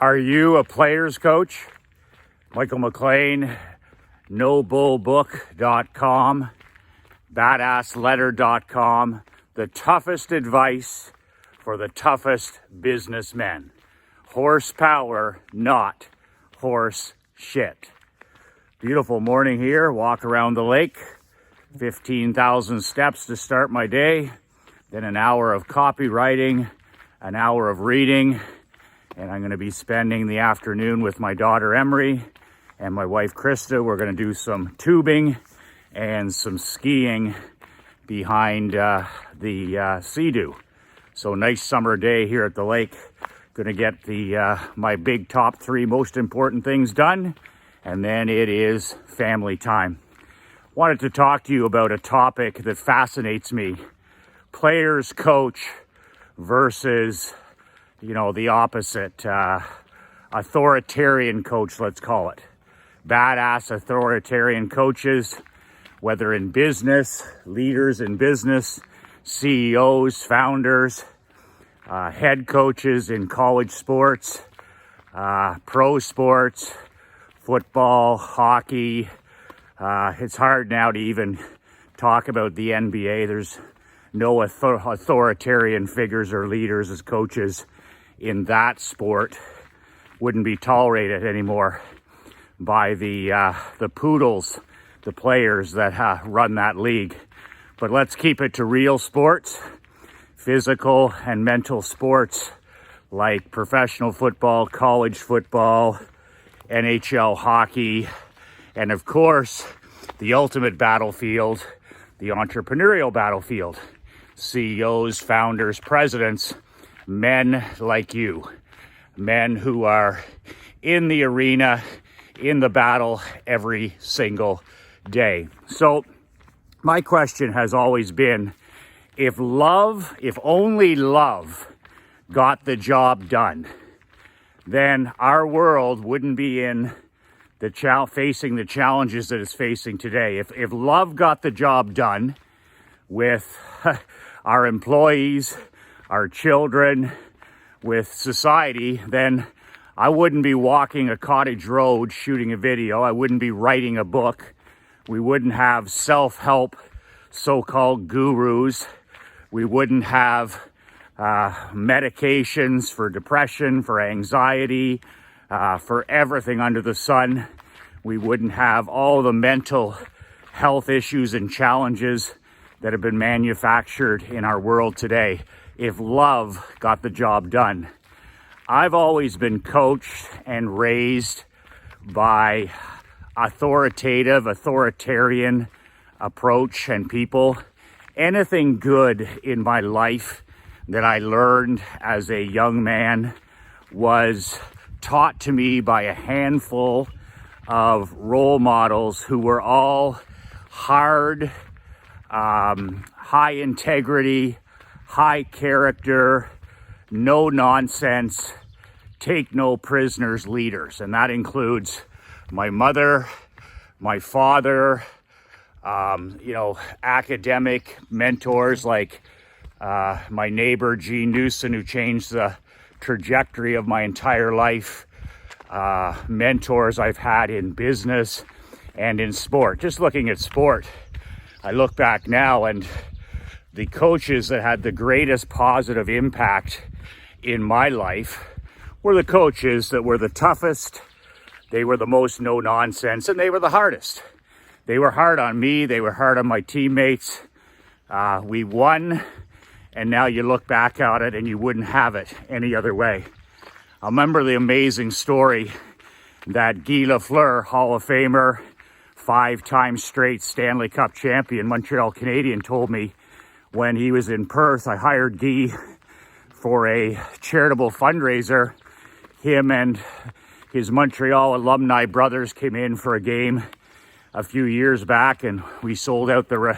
Are you a player's coach? Michael McLean, NoBullBook.com, BadassLetter.com, the toughest advice for the toughest businessmen. Horsepower, not horse shit. Beautiful morning here, walk around the lake, 15,000 steps to start my day, then an hour of copywriting, an hour of reading, and I'm going to be spending the afternoon with my daughter Emery and my wife Krista. We're going to do some tubing and some skiing behind the Sea-Doo. So nice summer day here at the lake. Going to get my big top 3 most important things done, and then it is family time. Wanted to talk to you about a topic that fascinates me. Players coach versus the opposite, authoritarian coach, let's call it. Badass authoritarian coaches, whether in business, leaders in business, CEOs, founders, head coaches in college sports, pro sports, football, hockey. It's hard now to even talk about the NBA. There's no authoritarian figures or leaders as coaches in that sport. Wouldn't be tolerated anymore by the poodles, the players that run that league. But let's keep it to real sports, physical and mental sports like professional football, college football, NHL hockey, and of course, the ultimate battlefield, the entrepreneurial battlefield. CEOs, founders, presidents, men like you, men who are in the arena, in the battle every single day. So my question has always been, if only love got the job done, then our world wouldn't be facing the challenges that it's facing today. If love got the job done with our employees, our children, with society, then I wouldn't be walking a cottage road shooting a video. I wouldn't be writing a book. We wouldn't have self-help so-called gurus. We wouldn't have medications for depression, for anxiety, for everything under the sun. We wouldn't have all the mental health issues and challenges that have been manufactured in our world today if love got the job done. I've always been coached and raised by authoritarian approach and people. Anything good in my life that I learned as a young man was taught to me by a handful of role models who were all hard, high integrity, high character, no nonsense, take no prisoners leaders. And that includes my mother, my father, academic mentors like my neighbor, Gene Newson, who changed the trajectory of my entire life, mentors I've had in business and in sport. Just looking at sport, I look back now and the coaches that had the greatest positive impact in my life were the coaches that were the toughest, they were the most no nonsense, and they were the hardest. They were hard on me, they were hard on my teammates. We won, and now you look back at it and you wouldn't have it any other way. I remember the amazing story that Guy Lafleur, Hall of Famer, 5-time straight Stanley Cup champion, Montreal Canadian, told me when he was in Perth. I hired Guy for a charitable fundraiser. Him and his Montreal alumni brothers came in for a game a few years back, and we sold out the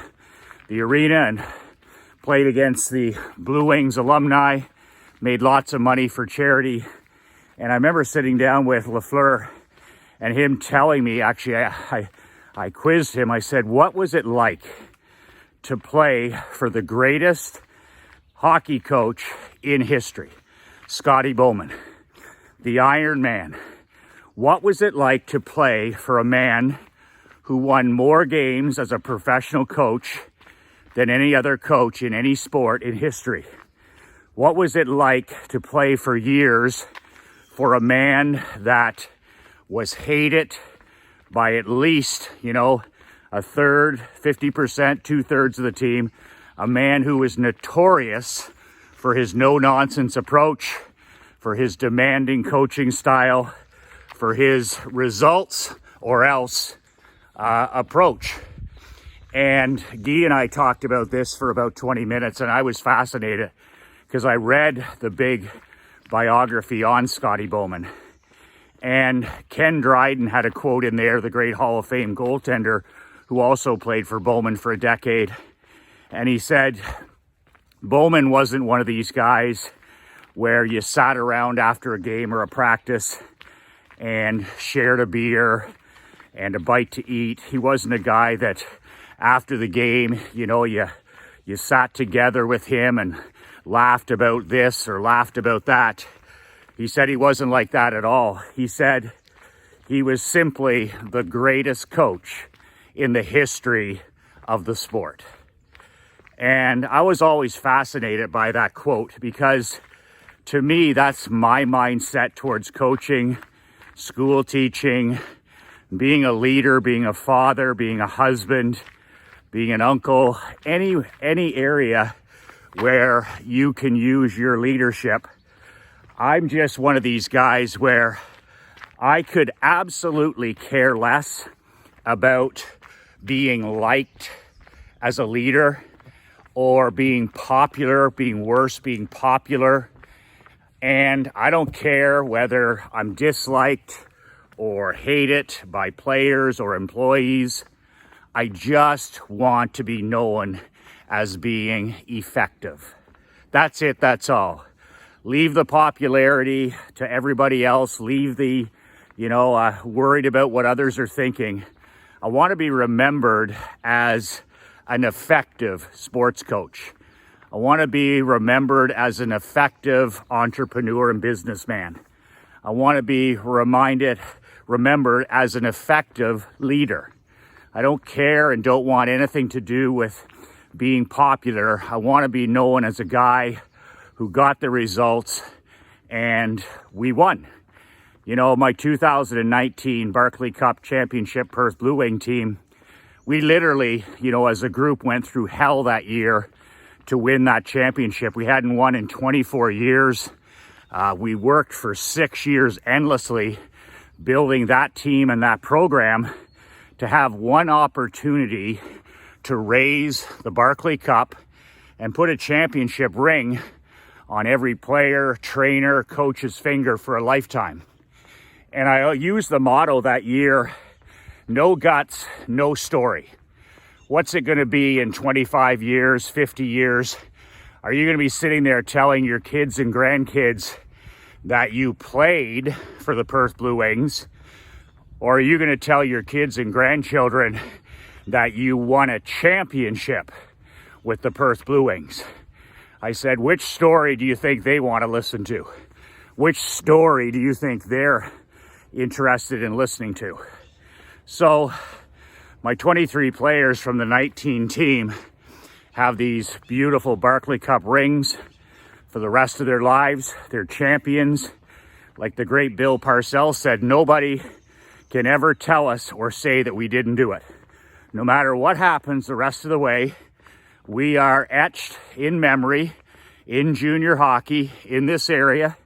arena and played against the Blue Wings alumni, made lots of money for charity. And I remember sitting down with Lafleur and him telling me, actually, I quizzed him. I said, what was it like to play for the greatest hockey coach in history, Scotty Bowman? the Iron Man. What was it like to play for a man who won more games as a professional coach than any other coach in any sport in history? What was it like to play for years for a man that was hated by at least, a third, 50%, 2/3 of the team, a man who was notorious for his no-nonsense approach, for his demanding coaching style, for his results or else approach. And Guy and I talked about this for about 20 minutes, and I was fascinated because I read the big biography on Scotty Bowman. And Ken Dryden had a quote in there, the great Hall of Fame goaltender who also played for Bowman for a decade. And he said, Bowman wasn't one of these guys where you sat around after a game or a practice and shared a beer and a bite to eat. He wasn't a guy that after the game, you sat together with him and laughed about this or laughed about that. He said he wasn't like that at all. He said he was simply the greatest coach in the history of the sport. And I was always fascinated by that quote because to me, that's my mindset towards coaching, school teaching, being a leader, being a father, being a husband, being an uncle, any area where you can use your leadership. I'm just one of these guys where I could absolutely care less about being liked as a leader or being popular, being worse, being popular. And I don't care whether I'm disliked or hated by players or employees. I just want to be known as being effective. That's it, that's all. Leave the popularity to everybody else. Leave the, worried about what others are thinking. I want to be remembered as an effective sports coach. I want to be remembered as an effective entrepreneur and businessman. I want to be remembered as an effective leader. I don't care and don't want anything to do with being popular. I want to be known as a guy who got the results and we won. My 2019 Barclay Cup Championship Perth Blue Wing team, we literally, as a group went through hell that year to win that championship. We hadn't won in 24 years. We worked for 6 years endlessly building that team and that program to have one opportunity to raise the Barclay Cup and put a championship ring on every player, trainer, coach's finger for a lifetime. And I used the motto that year, no guts, no story. What's it going to be in 25 years, 50 years? Are you going to be sitting there telling your kids and grandkids that you played for the Perth Blue Wings? Or are you going to tell your kids and grandchildren that you won a championship with the Perth Blue Wings? I said, which story do you think they want to listen to? Which story do you think they're interested in listening to? So my 23 players from the 19 team have these beautiful Barclay Cup rings for the rest of their lives. They're champions. Like the great Bill Parcells said, nobody can ever tell us or say that we didn't do it. No matter what happens the rest of the way, we are etched in memory in junior hockey in this area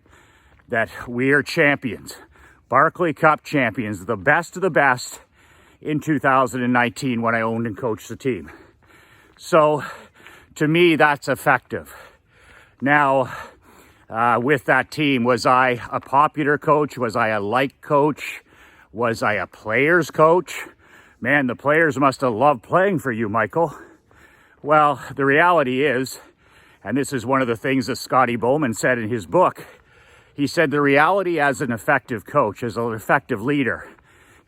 that we are champions. Barclay Cup champions, the best of the best in 2019 when I owned and coached the team. So to me, that's effective. Now, with that team, was I a popular coach? Was I a liked coach? Was I a player's coach? Man, the players must have loved playing for you, Michael. Well, the reality is, and this is one of the things that Scotty Bowman said in his book, he said the reality as an effective coach, as an effective leader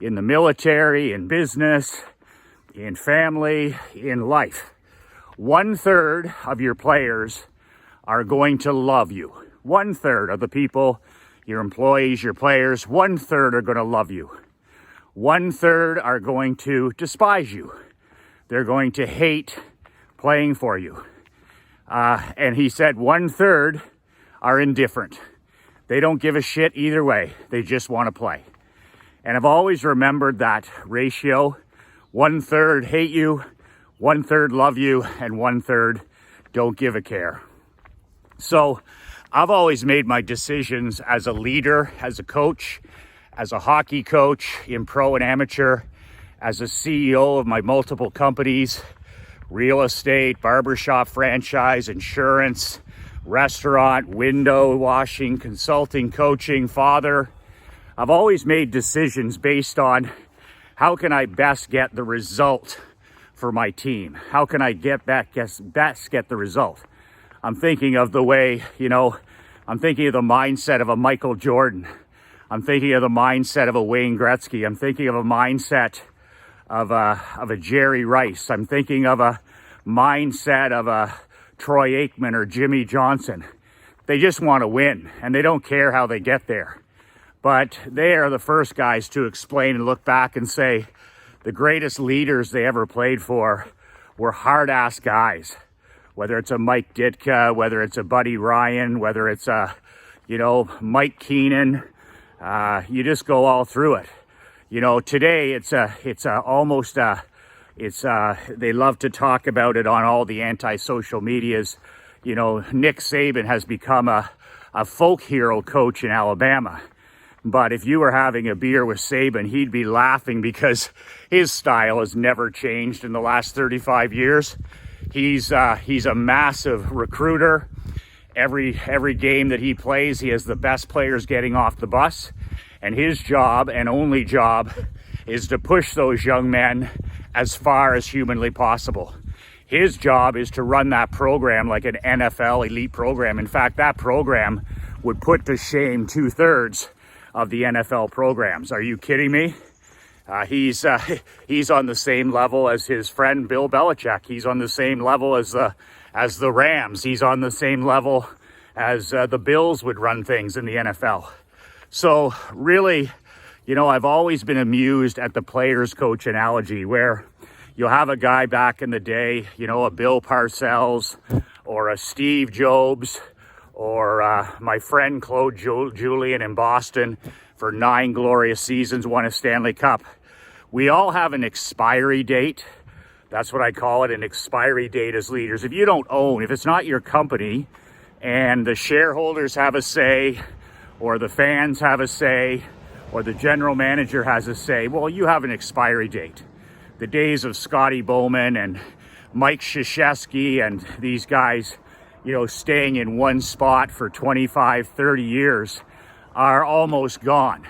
in the military, in business, in family, in life, 1/3 of your players are going to love you. 1/3 of the people your employees, your players, 1/3 are going to love you. 1/3 are going to despise you. They're going to hate playing for you. And he said 1/3 are indifferent. They don't give a shit either way. They just want to play. And I've always remembered that ratio. 1/3 hate you, 1/3 love you, and 1/3 don't give a care. So I've always made my decisions as a leader, as a coach, as a hockey coach in pro and amateur, as a CEO of my multiple companies, real estate, barbershop franchise, insurance, restaurant, window washing, consulting, coaching, father. I've always made decisions based on how can I best get the result for my team? How can I best get the result? I'm thinking of the way, I'm thinking of the mindset of a Michael Jordan. I'm thinking of the mindset of a Wayne Gretzky. I'm thinking of a mindset of a Jerry Rice. I'm thinking of a mindset of a Troy Aikman or Jimmy Johnson. They just want to win, and they don't care how they get there. But they are the first guys to explain and look back and say the greatest leaders they ever played for were hard-ass guys. Whether it's a Mike Ditka, whether it's a Buddy Ryan, whether it's a, Mike Keenan, you just go all through it. Today they love to talk about it on all the anti-social medias. Nick Saban has become a folk hero coach in Alabama. But if you were having a beer with Saban, he'd be laughing because his style has never changed in the last 35 years. He's a massive recruiter. Every game that he plays, he has the best players getting off the bus. And his job and only job is to push those young men as far as humanly possible. His job is to run that program like an NFL elite program. In fact, that program would put to shame 2/3 of the NFL programs. Are you kidding me? He's on the same level as his friend Bill Belichick. He's on the same level as the Rams. He's on the same level as the Bills would run things in the NFL. So really, I've always been amused at the players coach analogy where you'll have a guy back in the day, a Bill Parcells or a Steve Jobs or my friend Claude Julien in Boston for 9 glorious seasons, won a Stanley Cup. We all have an expiry date. That's what I call it, an expiry date as leaders. If you don't own, if it's not your company and the shareholders have a say or the fans have a say or the general manager has a say, well, you have an expiry date. The days of Scotty Bowman and Mike Krzyzewski and these guys, staying in one spot for 25, 30 years are almost gone.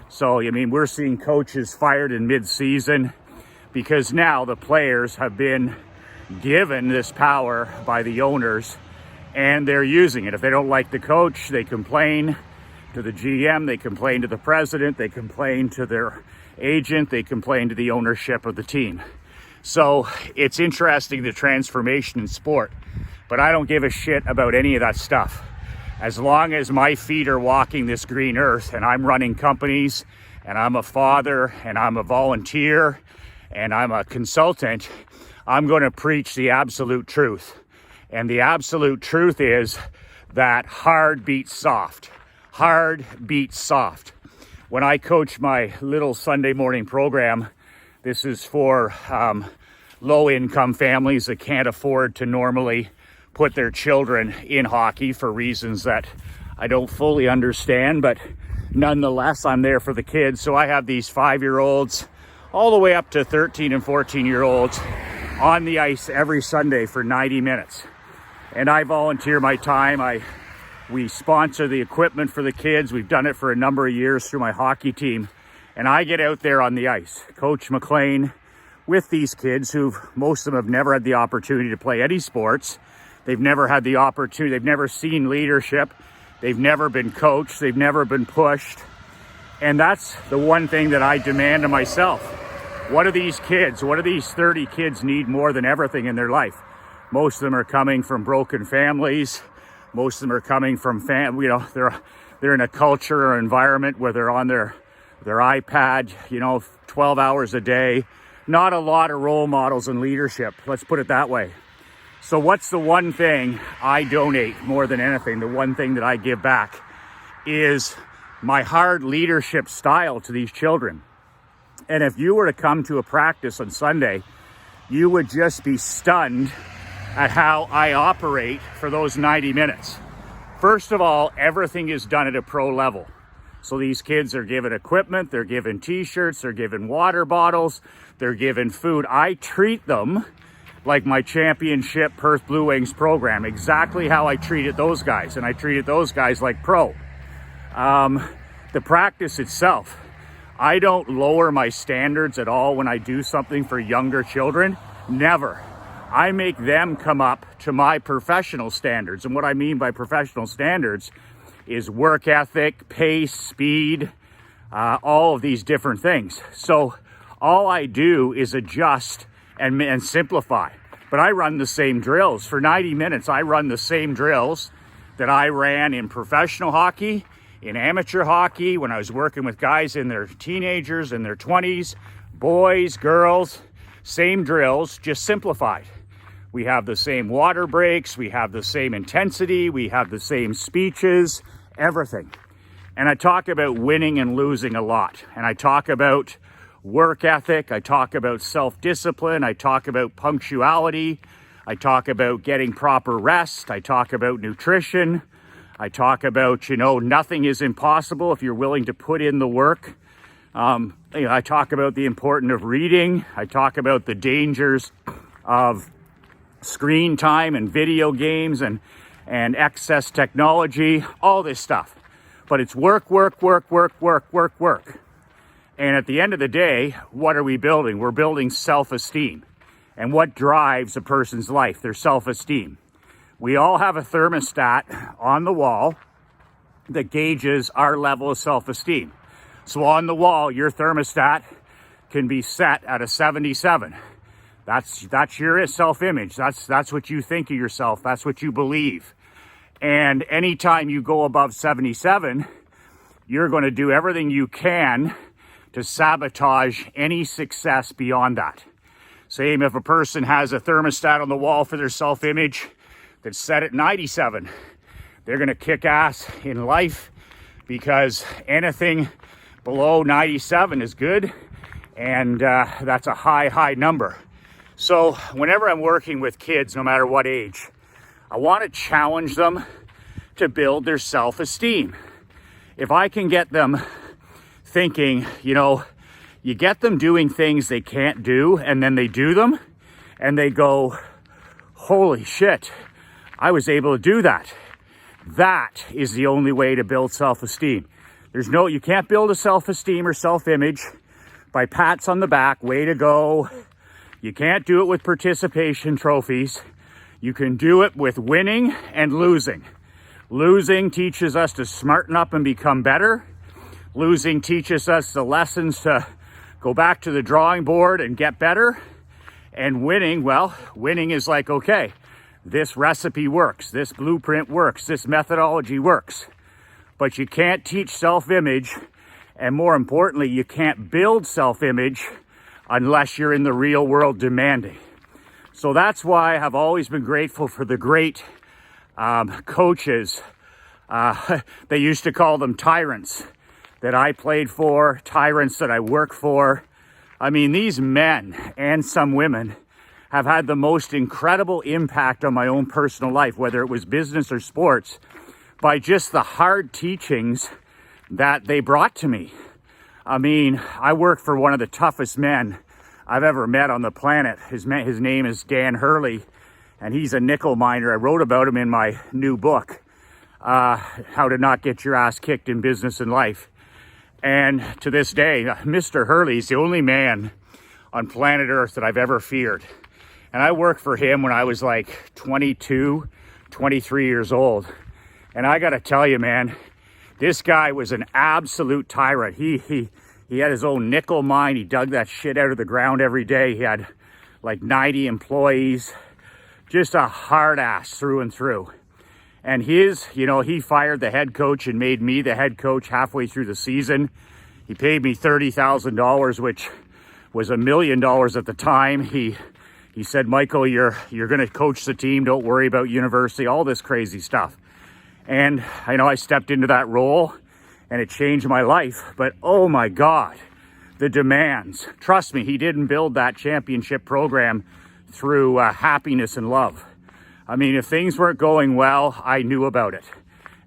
So, we're seeing coaches fired in mid-season because now the players have been given this power by the owners and they're using it. If they don't like the coach, they complain to the GM, they complain to the president, they complain to their agent, they complain to the ownership of the team. So it's interesting, the transformation in sport, but I don't give a shit about any of that stuff. As long as my feet are walking this green earth and I'm running companies and I'm a father and I'm a volunteer and I'm a consultant, I'm going to preach the absolute truth. And the absolute truth is that hard beats soft. Hard beats soft. When I coach my little Sunday morning program, this is for low-income families that can't afford to normally put their children in hockey for reasons that I don't fully understand, but nonetheless, I'm there for the kids. So I have these 5-year-olds all the way up to 13 and 14-year-olds on the ice every Sunday for 90 minutes. And I volunteer my time. We sponsor the equipment for the kids. We've done it for a number of years through my hockey team. And I get out there on the ice, Coach McLean, with these kids most of them have never had the opportunity to play any sports. They've never had the opportunity. They've never seen leadership. They've never been coached. They've never been pushed. And that's the one thing that I demand of myself. What do these 30 kids need more than everything in their life? Most of them are coming from broken families. Most of them are coming from they're in a culture or environment where they're on their iPad, 12 hours a day. Not a lot of role models in leadership, let's put it that way. So what's the one thing I donate more than anything? The one thing that I give back is my hard leadership style to these children. And if you were to come to a practice on Sunday, you would just be stunned at how I operate for those 90 minutes. First of all, everything is done at a pro level. So these kids are given equipment, they're given t-shirts, they're given water bottles, they're given food. I treat them like my championship Perth Blue Wings program, exactly how I treated those guys. And I treated those guys like pro. The practice itself, I don't lower my standards at all when I do something for younger children. Never. I make them come up to my professional standards. And what I mean by professional standards is work ethic, pace, speed, all of these different things. So all I do is adjust and simplify. But I run the same drills. For 90 minutes, I run the same drills that I ran in professional hockey, in amateur hockey, when I was working with guys in their teenagers, in their 20s, boys, girls, same drills, just simplified. We have the same water breaks, we have the same intensity, we have the same speeches, everything. And I talk about winning and losing a lot. And I talk about work ethic, I talk about self-discipline, I talk about punctuality, I talk about getting proper rest, I talk about nutrition, I talk about, nothing is impossible if you're willing to put in the work. I talk about the importance of reading, I talk about the dangers of screen time and video games and excess technology, all this stuff. But it's work. And at the end of the day, what are we building? We're building self-esteem. And what drives a person's life? Their self-esteem. We all have a thermostat on the wall that gauges our level of self-esteem. So on the wall, your thermostat can be set at a 77. That's your self-image. That's what you think of yourself. That's what you believe. And anytime you go above 77, you're going to do everything you can to sabotage any success beyond that. Same if a person has a thermostat on the wall for their self-image that's set at 97. They're going to kick ass in life because anything below 97 is good, and that's a high number. So whenever I'm working with kids, no matter what age, I want to challenge them to build their self-esteem. If I can get them thinking, you get them doing things they can't do, and then they do them, and they go, holy shit, I was able to do that. That is the only way to build self-esteem. You can't build a self-esteem or self-image by pats on the back, way to go. You can't do it with participation trophies. You can do it with winning and losing. Losing teaches us to smarten up and become better. Losing teaches us the lessons to go back to the drawing board and get better. And winning is like, okay, this recipe works, this blueprint works, this methodology works. But you can't teach self-image, and more importantly, you can't build self-image unless you're in the real world demanding. So that's why I've always been grateful for the great coaches. They used to call them tyrants that I played for, tyrants that I work for. I mean, these men and some women have had the most incredible impact on my own personal life, whether it was business or sports, by just the hard teachings that they brought to me. I mean, I work for one of the toughest men I've ever met on the planet. His name is Dan Hurley, and he's a nickel miner. I wrote about him in my new book, How to Not Get Your Ass Kicked in Business and Life. And to this day, Mr. Hurley is the only man on planet Earth that I've ever feared. And I worked for him when I was like 22, 23 years old. And I got to tell you, man, this guy was an absolute tyrant. He had his own nickel mine. He dug that shit out of the ground every day. He had like 90 employees, just a hard ass through and through. And he fired the head coach and made me the head coach halfway through the season. He paid me $30,000, which was $1 million at the time. He said, Michael, you're going to coach the team. Don't worry about university, all this crazy stuff. And I stepped into that role and it changed my life. But oh my God, the demands. Trust me, he didn't build that championship program through happiness and love. I mean, if things weren't going well, I knew about it.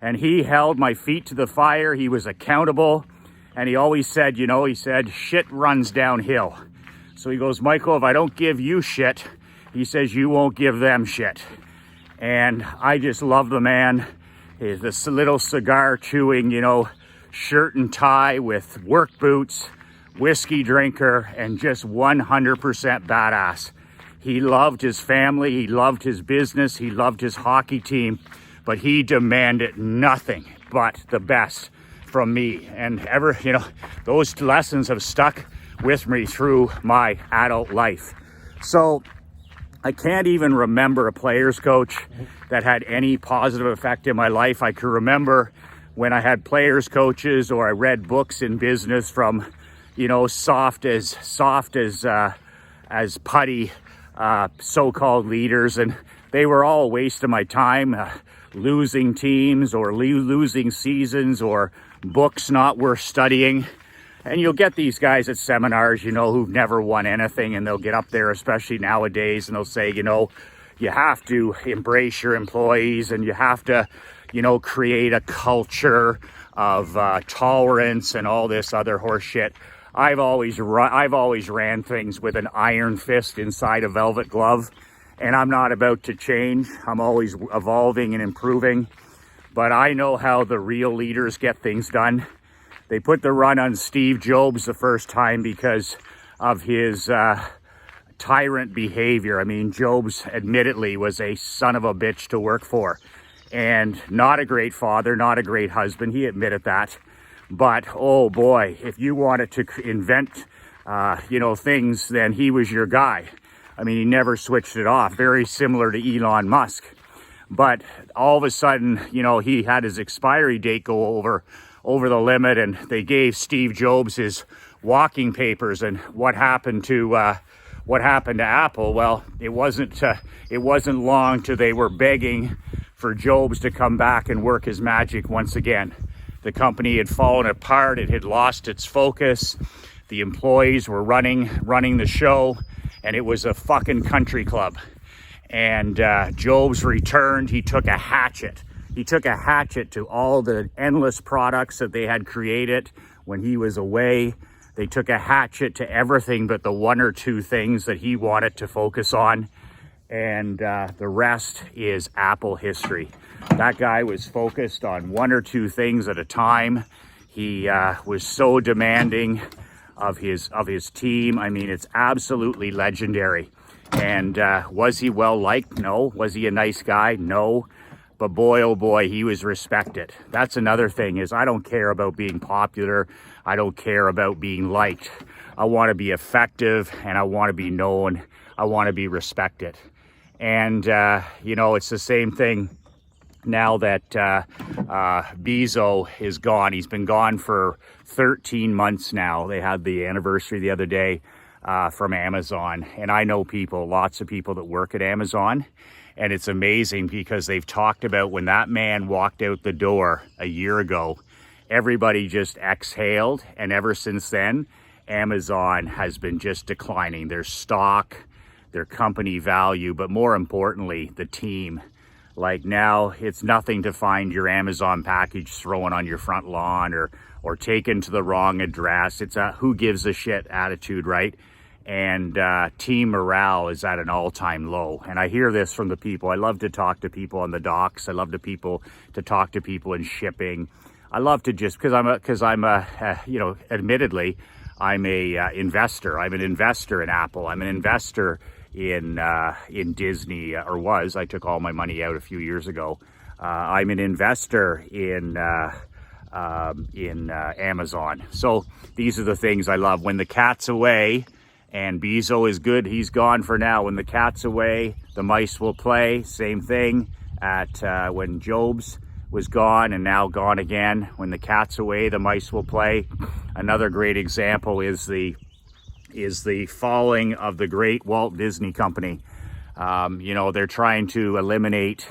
And he held my feet to the fire. He was accountable. And he always said, he said, shit runs downhill. So he goes, Michael, if I don't give you shit, he says, you won't give them shit. And I just love the man. He's this little cigar chewing, shirt and tie with work boots, whiskey drinker, and just 100% badass. He loved his family, he loved his business, he loved his hockey team, but he demanded nothing but the best from me. And those lessons have stuck with me through my adult life. So I can't even remember a player's coach that had any positive effect in my life. I can remember when I had players coaches or I read books in business from, soft as putty so-called leaders, and they were all a waste of my time, losing teams or losing seasons or books not worth studying. And you'll get these guys at seminars, who've never won anything, and they'll get up there, especially nowadays, and they'll say, you have to embrace your employees and you have to, create a culture of tolerance and all this other horse shit. I've always ran things with an iron fist inside a velvet glove, and I'm not about to change. I'm always evolving and improving, but I know how the real leaders get things done. They put the run on Steve Jobs the first time because of his tyrant behavior. I mean, Jobs admittedly was a son of a bitch to work for, and not a great father, not a great husband. He admitted that. But, oh boy, if you wanted to invent, things, then he was your guy. I mean, he never switched it off. Very similar to Elon Musk. But all of a sudden, he had his expiry date go over the limit, and they gave Steve Jobs his walking papers. And what happened to Apple? Well, it wasn't long till they were begging for Jobs to come back and work his magic once again. The company had fallen apart. It had lost its focus. The employees were running the show, and it was a fucking country club. And Jobs returned. He took a hatchet. He took a hatchet to all the endless products that they had created when he was away. They took a hatchet to everything but the one or two things that he wanted to focus on. And the rest is Apple history. That guy was focused on one or two things at a time. He was so demanding of his team. I mean, it's absolutely legendary. And was he well liked? No. Was he a nice guy? No. But boy, oh boy, he was respected. That's another thing, is I don't care about being popular. I don't care about being liked. I want to be effective, and I want to be known. I want to be respected. And, it's the same thing now that Bezos is gone. He's been gone for 13 months now. They had the anniversary the other day from Amazon. And I know lots of people that work at Amazon. And it's amazing because they've talked about when that man walked out the door a year ago, everybody just exhaled. And ever since then, Amazon has been just declining. Their stock, their company value, but more importantly, the team. Like now, it's nothing to find your Amazon package thrown on your front lawn or taken to the wrong address. It's a who gives a shit attitude, right? And team morale is at an all-time low. And I hear this from the people. I love to talk to people on the docks. I love to talk to people in shipping. I love to just, because I'm admittedly, I'm a investor. I'm an investor in Apple. I'm an investor in Disney, or was. I took all my money out a few years ago. I'm an investor in Amazon. So these are the things I love. When the cat's away, and Bezos is good, he's gone for now. When the cat's away, the mice will play. Same thing. at when Jobs was gone and now gone again. When the cat's away, the mice will play. Another great example is the falling of the great Walt Disney Company. They're trying to eliminate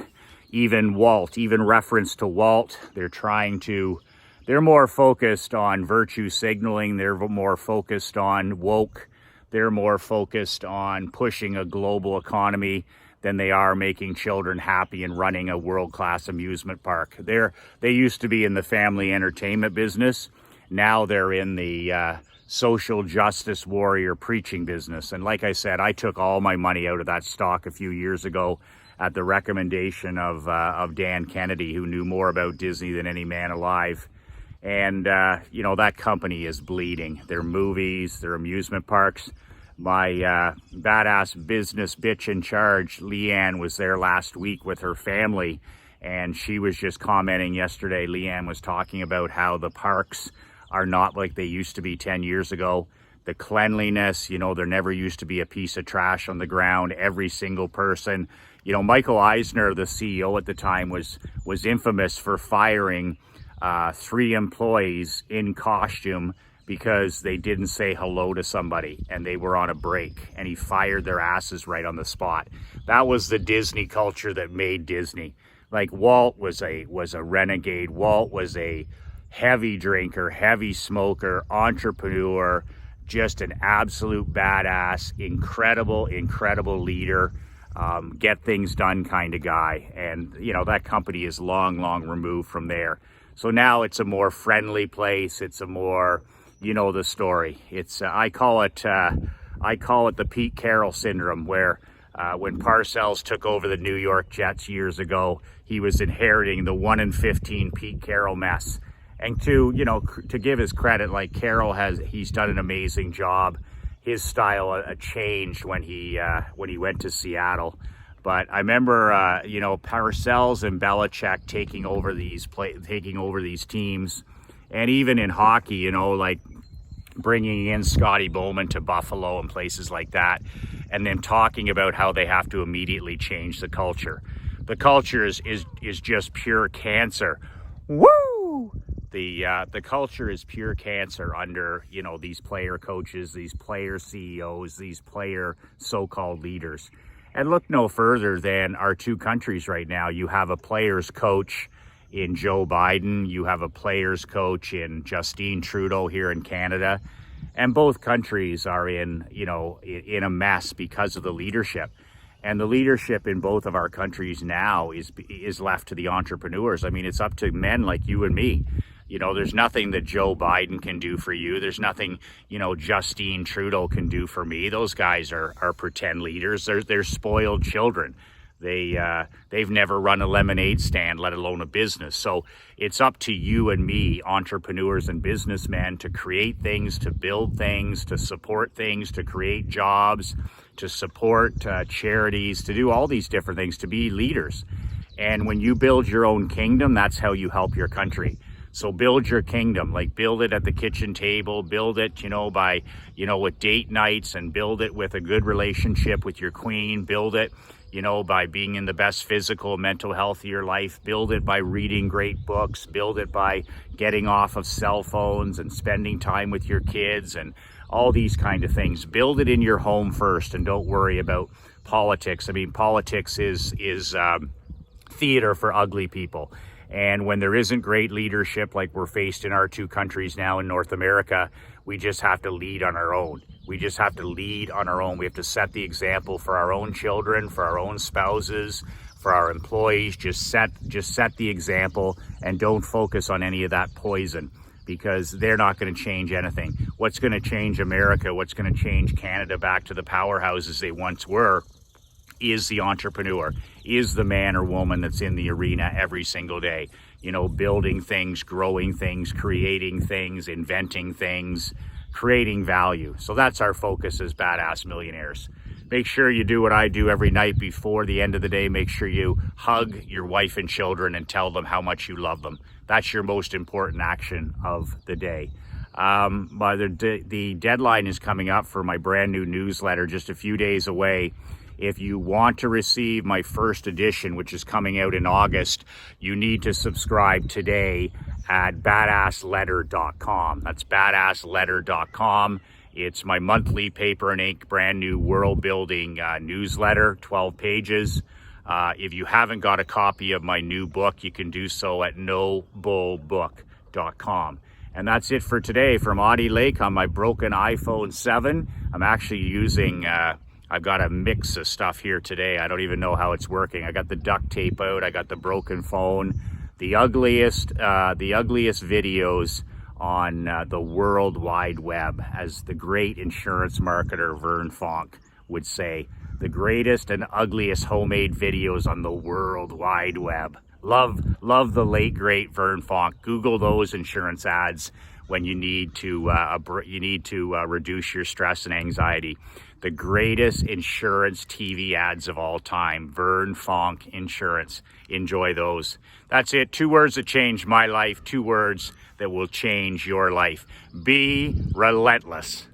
even reference to Walt. They're more focused on virtue signaling. They're more focused on woke. They're more focused on pushing a global economy than they are making children happy and running a world-class amusement park. They used to be in the family entertainment business. Now they're in the social justice warrior preaching business. And like I said, I took all my money out of that stock a few years ago at the recommendation of Dan Kennedy, who knew more about Disney than any man alive. And, that company is bleeding. Their movies, their amusement parks. My badass business bitch in charge, Leanne, was there last week with her family. And she was just commenting yesterday. Leanne was talking about how the parks are not like they used to be 10 years ago. The cleanliness, there never used to be a piece of trash on the ground. Every single person. Michael Eisner, the CEO at the time, was infamous for firing 3 employees in costume because they didn't say hello to somebody and they were on a break, and he fired their asses right on the spot. That was the Disney culture that made Disney. Like Walt was a renegade. Walt was a heavy drinker, heavy smoker, entrepreneur, just an absolute badass, incredible leader, get things done kind of guy. And, that company is long removed from there. So now it's a more friendly place. It's a more, the story. It's, I call it the Pete Carroll syndrome, where when Parcells took over the New York Jets years ago, he was inheriting the 1-in-15 Pete Carroll mess. And to give his credit, like he's done an amazing job. His style changed when he went to Seattle. But I remember, Parcells and Belichick taking over these teams, and even in hockey, like bringing in Scotty Bowman to Buffalo and places like that, and then talking about how they have to immediately change the culture. The culture is just pure cancer. Woo! The culture is pure cancer under, these player coaches, these player CEOs, these player so-called leaders. And look no further than our 2 countries right now. You have a player's coach in Joe Biden. You have a player's coach in Justin Trudeau here in Canada. And both countries are in a mess because of the leadership. And the leadership in both of our countries now is left to the entrepreneurs. I mean, it's up to men like you and me. There's nothing that Joe Biden can do for you. There's nothing, Justin Trudeau can do for me. Those guys are pretend leaders. They're spoiled children. They've never run a lemonade stand, let alone a business. So it's up to you and me, entrepreneurs and businessmen, to create things, to build things, to support things, to create jobs, to support charities, to do all these different things, to be leaders. And when you build your own kingdom, that's how you help your country. So build your kingdom, like build it at the kitchen table, build it, by, with date nights, and build it with a good relationship with your queen, build it, by being in the best physical, mental health of your life, build it by reading great books, build it by getting off of cell phones and spending time with your kids and all these kind of things. Build it in your home first, and don't worry about politics. I mean, politics is theater for ugly people. And when there isn't great leadership like we're faced in our 2 countries now in North America, we just have to lead on our own. We just have to lead on our own. We have to set the example for our own children, for our own spouses, for our employees. Just set the example, and don't focus on any of that poison, because they're not going to change anything. What's going to change America, what's going to change Canada back to the powerhouses they once were, is the entrepreneur, is the man or woman that's in the arena every single day, building things, growing things, creating things, inventing things, creating value. So that's our focus as Badass Millionaires. Make sure you do what I do every night before the end of the day. Make sure you hug your wife and children and tell them how much you love them. That's your most important action of the day. But the deadline is coming up for my brand new newsletter, just a few days away. If you want to receive my first edition, which is coming out in August, you need to subscribe today at badassletter.com. That's badassletter.com. It's my monthly paper and ink, brand new world building newsletter, 12 pages. If you haven't got a copy of my new book, you can do so at nobullbook.com. And that's it for today from Audie Lake on my broken iPhone 7. I'm actually using, I've got a mix of stuff here today. I don't even know how it's working. I got the duct tape out. I got the broken phone. The ugliest videos on the World Wide Web, as the great insurance marketer Vern Fonk would say. The greatest and ugliest homemade videos on the World Wide Web. Love the late great Vern Fonk. Google those insurance ads when you need to reduce your stress and anxiety. The greatest insurance TV ads of all time, Vern Fonk Insurance. Enjoy those. That's it. 2 words that changed my life. 2 words that will change your life. Be relentless.